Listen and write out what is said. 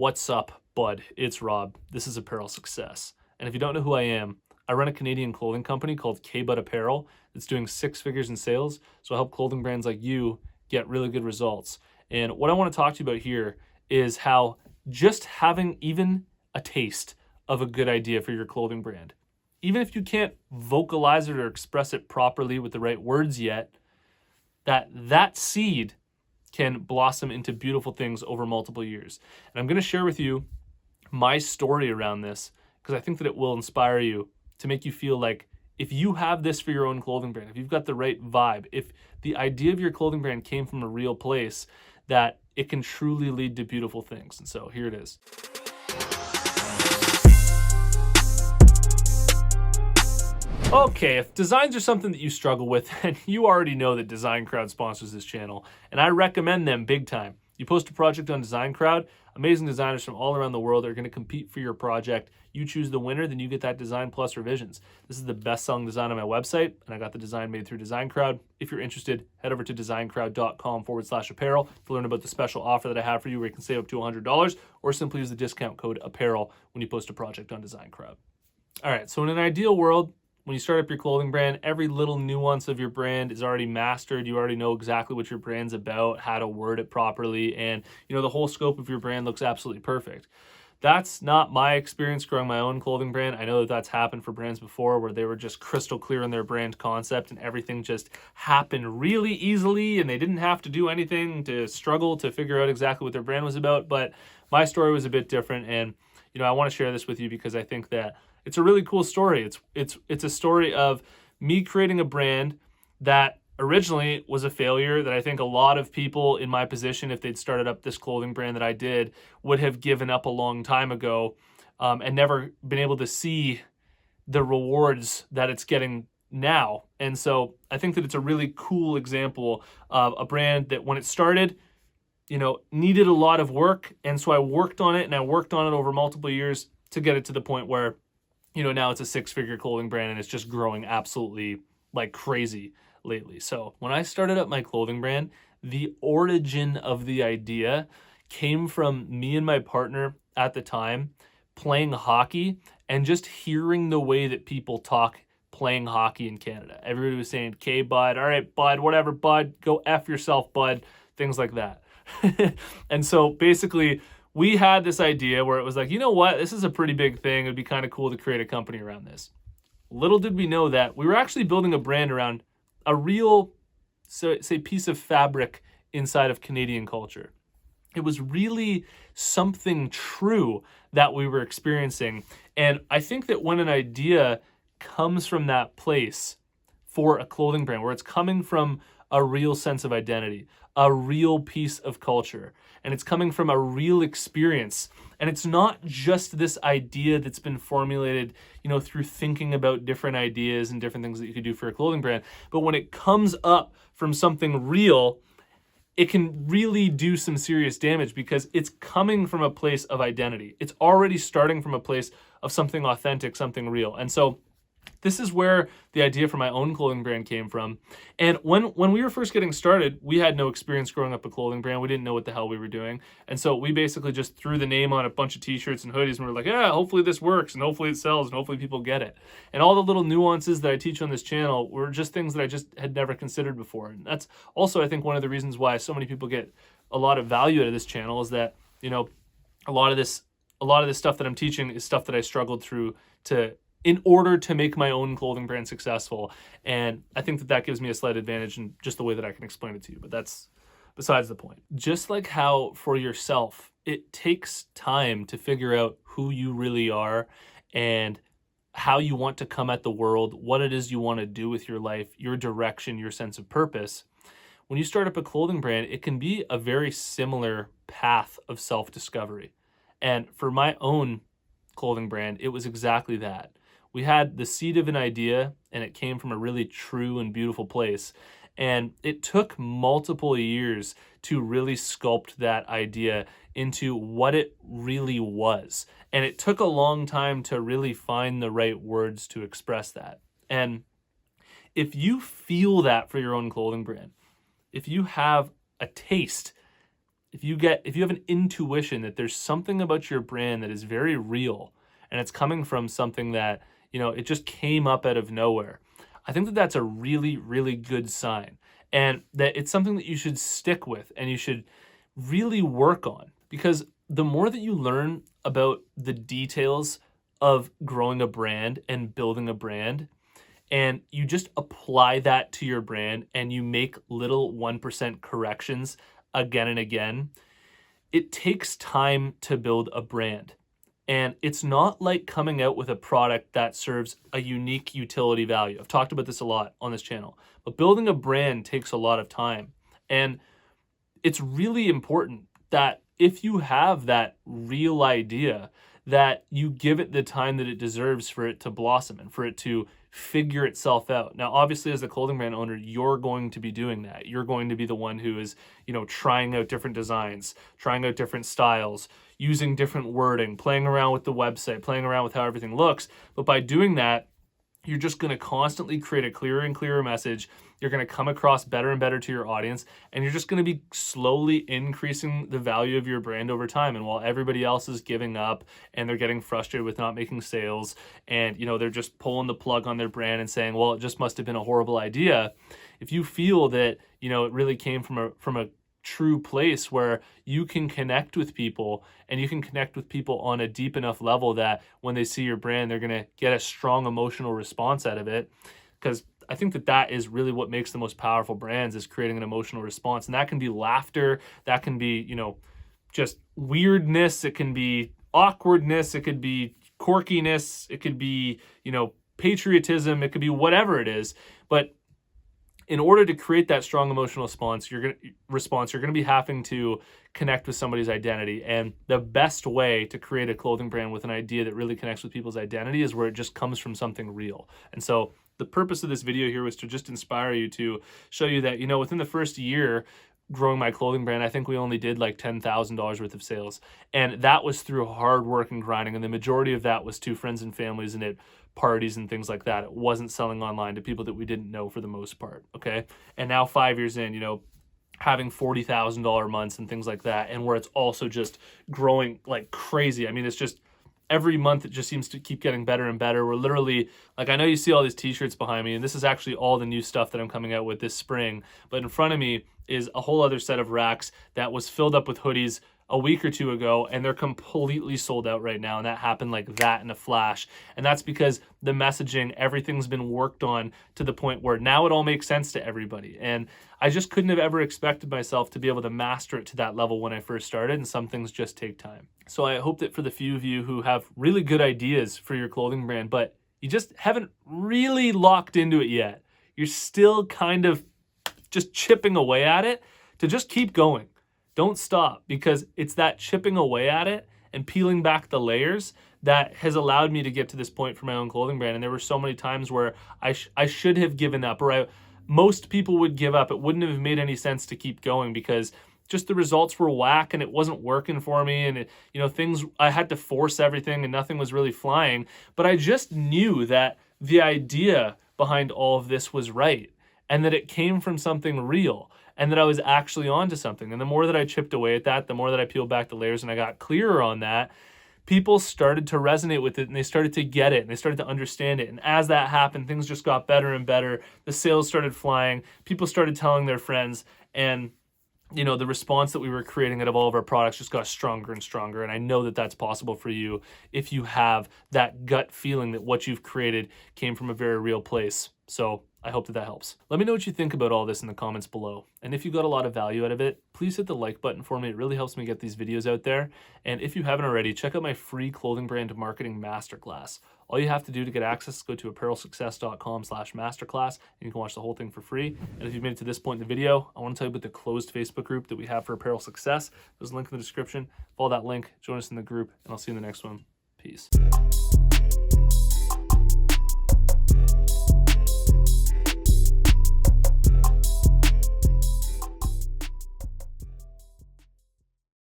What's up, bud? It's Rob. This is Apparel Success. And if you don't know who I am, I run a Canadian clothing company called K-Bud Apparel that's doing 6 figures in sales. So I help clothing brands like you get really good results. And what I want to talk to you about here is how just having even a taste of a good idea for your clothing brand, even if you can't vocalize it or express it properly with the right words yet, that seed can blossom into beautiful things over multiple years. And I'm going to share with you my story around this because I think that it will inspire you to make you feel like if you have this for your own clothing brand, if you've got the right vibe, if the idea of your clothing brand came from a real place, that it can truly lead to beautiful things. And so here it is. Okay, if designs are something that you struggle with, then you already know that Designcrowd sponsors this channel, and I recommend them big time. You post a project on Designcrowd, amazing designers from all around the world are going to compete for your project. You choose the winner, then you get that design plus revisions. This is the best-selling design on my website, and I got the design made through Designcrowd. If you're interested, head over to designcrowd.com/apparel to learn about the special offer that I have for you where you can save up to $100, or simply use the discount code APPAREL when you post a project on Designcrowd. All right, so in an ideal world, when you start up your clothing brand, every little nuance of your brand is already mastered. You already know exactly what your brand's about, how to word it properly, and the whole scope of your brand looks absolutely perfect. That's not my experience growing my own clothing brand. I know that that's happened for brands before where they were just crystal clear in their brand concept and everything just happened really easily and they didn't have to do anything to struggle to figure out exactly what their brand was about. But my story was a bit different, and I want to share this with you because I think that it's a really cool story. It's a story of me creating a brand that originally was a failure that I think a lot of people in my position, if they'd started up this clothing brand that I did, would have given up a long time ago and never been able to see the rewards that it's getting now. And so I think that it's a really cool example of a brand that when it started, needed a lot of work. And so I worked on it, and I worked on it over multiple years to get it to the point where now it's a 6-figure clothing brand and it's just growing absolutely like crazy lately. So when I started up my clothing brand, the origin of the idea came from me and my partner at the time playing hockey and just hearing the way that people talk playing hockey in Canada. Everybody was saying, "Okay, bud, all right, bud, whatever, bud, go F yourself, bud," things like that. And so basically, we had this idea where it was like, you know what, this is a pretty big thing. It'd be kind of cool to create a company around this. Little did we know that we were actually building a brand around a real, say, piece of fabric inside of Canadian culture. It was really something true that we were experiencing. And I think that when an idea comes from that place for a clothing brand, where it's coming from a real sense of identity, a real piece of culture, and it's coming from a real experience. And it's not just this idea that's been formulated, through thinking about different ideas and different things that you could do for a clothing brand. But when it comes up from something real, it can really do some serious damage because it's coming from a place of identity. It's already starting from a place of something authentic, something real. And so this is where the idea for my own clothing brand came from. And when we were first getting started, we had no experience growing up a clothing brand. We didn't know what the hell we were doing. And so we basically just threw the name on a bunch of t-shirts and hoodies and we were like, yeah, hopefully this works and hopefully it sells and hopefully people get it. And all the little nuances that I teach on this channel were just things that I just had never considered before. And that's also, I think, one of the reasons why so many people get a lot of value out of this channel is that, a lot of this stuff that I'm teaching is stuff that I struggled through in order to make my own clothing brand successful. And I think that gives me a slight advantage in just the way that I can explain it to you, but that's besides the point. Just like how for yourself, it takes time to figure out who you really are and how you want to come at the world, what it is you want to do with your life, your direction, your sense of purpose. When you start up a clothing brand, it can be a very similar path of self-discovery. And for my own clothing brand, it was exactly that. We had the seed of an idea and it came from a really true and beautiful place. And it took multiple years to really sculpt that idea into what it really was. And it took a long time to really find the right words to express that. And if you feel that for your own clothing brand, if you have a taste if you have an intuition that there's something about your brand that is very real and it's coming from something that, it just came up out of nowhere, I think that that's a really, really good sign, and that it's something that you should stick with and you should really work on, because the more that you learn about the details of growing a brand and building a brand, and you just apply that to your brand and you make little 1% corrections again and again, it takes time to build a brand. And it's not like coming out with a product that serves a unique utility value. I've talked about this a lot on this channel, but building a brand takes a lot of time. And it's really important that if you have that real idea, that you give it the time that it deserves for it to blossom and for it to figure itself out. Now, obviously, as the clothing brand owner, you're going to be doing that. You're going to be the one who is, trying out different designs, trying out different styles, using different wording, playing around with the website, playing around with how everything looks. But by doing that, you're just going to constantly create a clearer and clearer message. You're going to come across better and better to your audience, and you're just going to be slowly increasing the value of your brand over time. And while everybody else is giving up and they're getting frustrated with not making sales, and they're just pulling the plug on their brand and saying, well, it just must have been a horrible idea, if you feel that it really came from a true place where you can connect with people, and you can connect with people on a deep enough level that when they see your brand, they're going to get a strong emotional response out of it. Because I think that is really what makes the most powerful brands, is creating an emotional response. And that can be laughter, that can be, just weirdness, it can be awkwardness, it could be quirkiness, it could be, patriotism, it could be whatever it is. But in order to create that strong emotional response, you're going to be having to connect with somebody's identity. And the best way to create a clothing brand with an idea that really connects with people's identity is where it just comes from something real. And so the purpose of this video here was to just inspire you, to show you that, within the first year growing my clothing brand, I think we only did like $10,000 worth of sales. And that was through hard work and grinding. And the majority of that was to friends and families and at parties and things like that. It wasn't selling online to people that we didn't know for the most part. Okay. And now 5 years in, having $40,000 months and things like that, and where it's also just growing like crazy. I mean, it's just every month it just seems to keep getting better and better. We're literally, like, I know you see all these t-shirts behind me, and this is actually all the new stuff that I'm coming out with this spring, but in front of me is a whole other set of racks that was filled up with hoodies a week or two ago, and they're completely sold out right now. And that happened like that in a flash. And that's because the messaging, everything's been worked on to the point where now it all makes sense to everybody. And I just couldn't have ever expected myself to be able to master it to that level when I first started, and some things just take time. So I hope that for the few of you who have really good ideas for your clothing brand, but you just haven't really locked into it yet, you're still kind of just chipping away at it, to just keep going. Don't stop, because it's that chipping away at it and peeling back the layers that has allowed me to get to this point for my own clothing brand. And there were so many times where I should have given up, or most people would give up. It wouldn't have made any sense to keep going, because just the results were whack and it wasn't working for me. And things, I had to force everything and nothing was really flying. But I just knew that the idea behind all of this was right, and that it came from something real, and that I was actually onto something. And the more that I chipped away at that, the more that I peeled back the layers and I got clearer on that, people started to resonate with it, and they started to get it, and they started to understand it. And as that happened, things just got better and better. The sales started flying. People started telling their friends, and the response that we were creating out of all of our products just got stronger and stronger. And I know that that's possible for you if you have that gut feeling that what you've created came from a very real place. So I hope that helps. Let me know what you think about all this in the comments below. And if you got a lot of value out of it, please hit the like button for me. It really helps me get these videos out there. And if you haven't already, check out my free clothing brand marketing masterclass. All you have to do to get access is go to apparelsuccess.com/masterclass, and you can watch the whole thing for free. And if you've made it to this point in the video, I want to tell you about the closed Facebook group that we have for Apparel Success. There's a link in the description. Follow that link, join us in the group, and I'll see you in the next one. Peace.